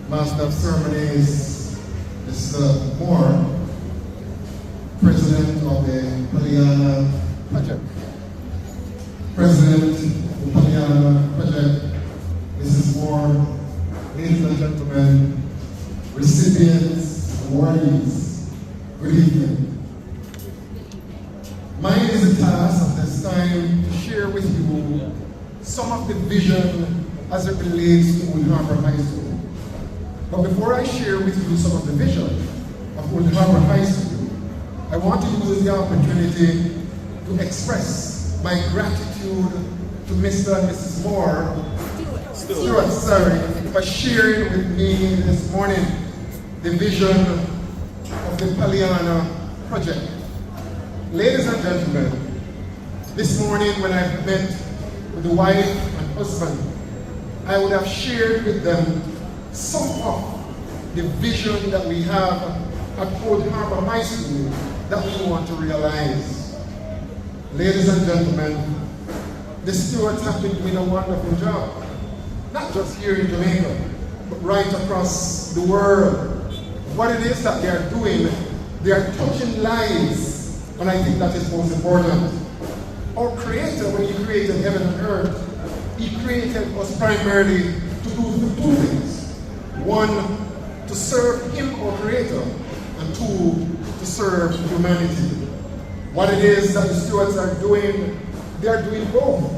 Master of Ceremonies, Mr. Moore, President of the Pollyanna Project, President of the Pollyanna Project, Mrs. Moore, ladies and gentlemen, recipients, awardees, good evening. Mine is a task at this time to share with you some of the vision as it relates to Old Harbour High School. But before I share with you some of the vision of Old Harbour High School, I want to use the opportunity to express my gratitude to Mr. and Mrs. Moore, Stewart, for sharing with me this morning the vision of the Pollyanna Project. Ladies and gentlemen, this morning when I met with the wife and husband, I would have shared with them some of the vision that we have at Old Harbour High School that we want to realize. Ladies and gentlemen, the Stewards have been doing a wonderful job, not just here in Jamaica, but right across the world. What it is that they are doing, they are touching lives, and I think that is most important. Our Creator, when He created heaven and earth, He created us primarily to do two things. One, to serve Him, our Creator, and two, to serve humanity. What it is that the Stewards are doing, they are doing both.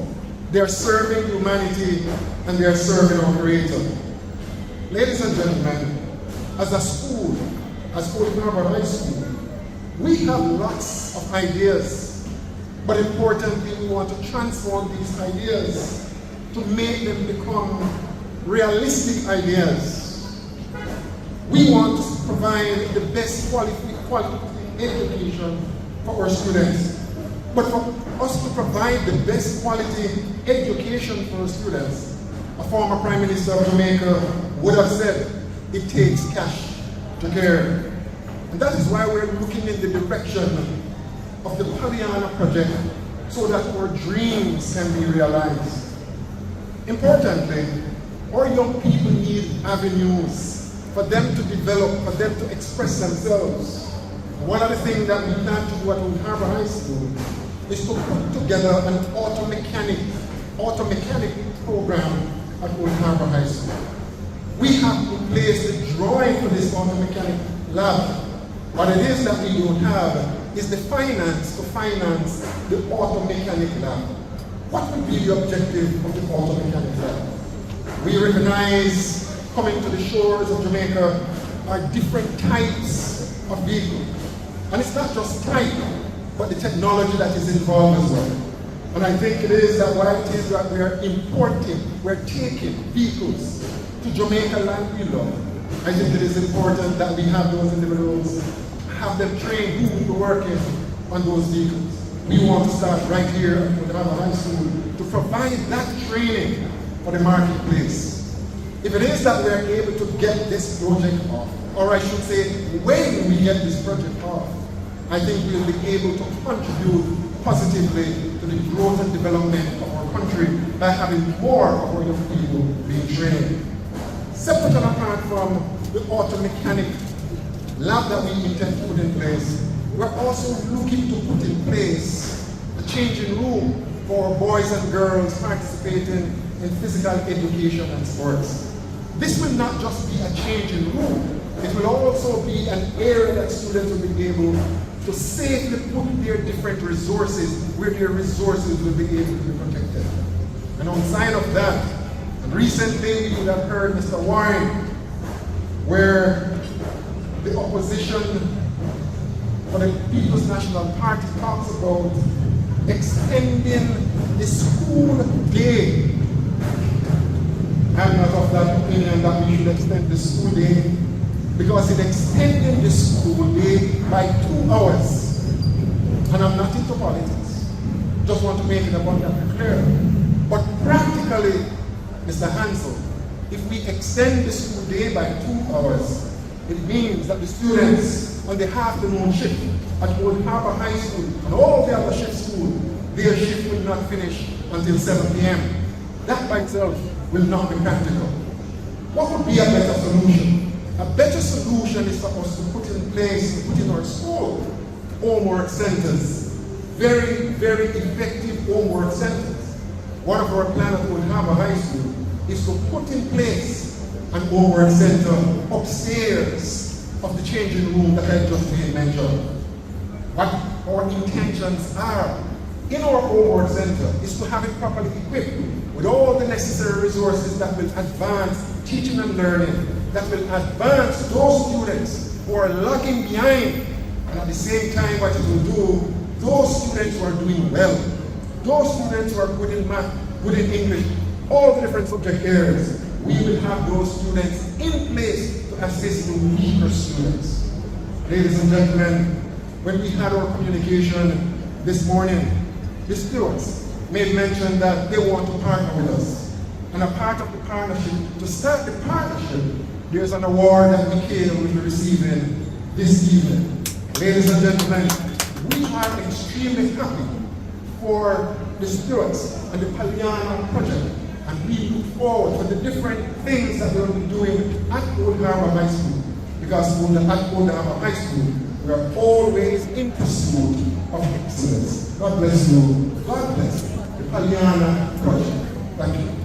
They are serving humanity and they are serving our Creator. Ladies and gentlemen, as a school, as Old Harbour High School, we have lots of ideas, but importantly, we want to transform these ideas to make them become realistic ideas. We want to provide the best quality education for our students. But for us to provide the best quality education for our students, a former Prime Minister of Jamaica would have said, it takes cash to care. And that is why we're looking in the direction of the Pollyanna Project so that our dreams can be realized. Importantly, our young people need avenues for them to develop, for them to express themselves. One of the things that we plan to do at Old Harbour High School is to put together an auto mechanic program at Old Harbour High School. We have in place the drawing for this auto mechanic lab. What it is that we don't have is the finance to finance the auto mechanic lab. What would be the objective of the auto mechanic lab? We recognize, coming to the shores of Jamaica, are different types of vehicles. And it's not just type, but the technology that is involved as well. And I think it is that why it is that we are importing, we're taking vehicles to Jamaica land we love. I think it is important that we have those individuals, have them trained who will be working on those vehicles. We want to start right here at Old Harbour High School to provide that training for the marketplace. If it is that we are able to get this project off, or I should say, when we get this project off, I think we'll be able to contribute positively to the growth and development of our country by having more of our young people being trained. Separate and apart from the auto mechanic lab that we intend to put in place, we're also looking to put in place a changing room for boys and girls participating in physical education and sports. This will not just be a changing room, it will also be an area that students will be able to safely put their different resources where their resources will be able to be protected. And on side of that, and recently we have heard Mr. Warren, where the opposition for the People's National Party talks about extending the school day. I'm not of that opinion that we should extend the school day, because it extended the school day by 2 hours. And I'm not into politics. Just want to make it abundantly clear. But practically, Mr. Hansel, if we extend the school day by 2 hours, it means that the students on the afternoon shift at Old Harbour High School and all the other shift schools, their shift will not finish until 7 p.m. That by itself will not be practical. What would be a better solution us to put in place, to put in our school, homework centers. Very, very effective homework centers. One of our plans at Old Harbour High School is to put in place an homework center upstairs of the changing room that I just made mention. What our intentions are in our homework center is to have it properly equipped with all the necessary resources that will advance teaching and learning, that will advance those students who are lagging behind, and at the same time what it will do, those students who are doing well, those students who are good in math, good in English, all the different subject areas, we will have those students in place to assist the weaker students. Ladies and gentlemen, when we had our communication this morning, the students made mention that they want to partner with us. And a part of the partnership, to start the partnership, there's an award that Michael will be receiving this evening. Ladies and gentlemen, we are extremely happy for the students and the Pollyanna Project, and we look forward to the different things that they will be doing at Old Harbour High School, because at Old Harbour High School, we are always in pursuit of excellence. God bless you. God bless the Pollyanna Project. Thank you.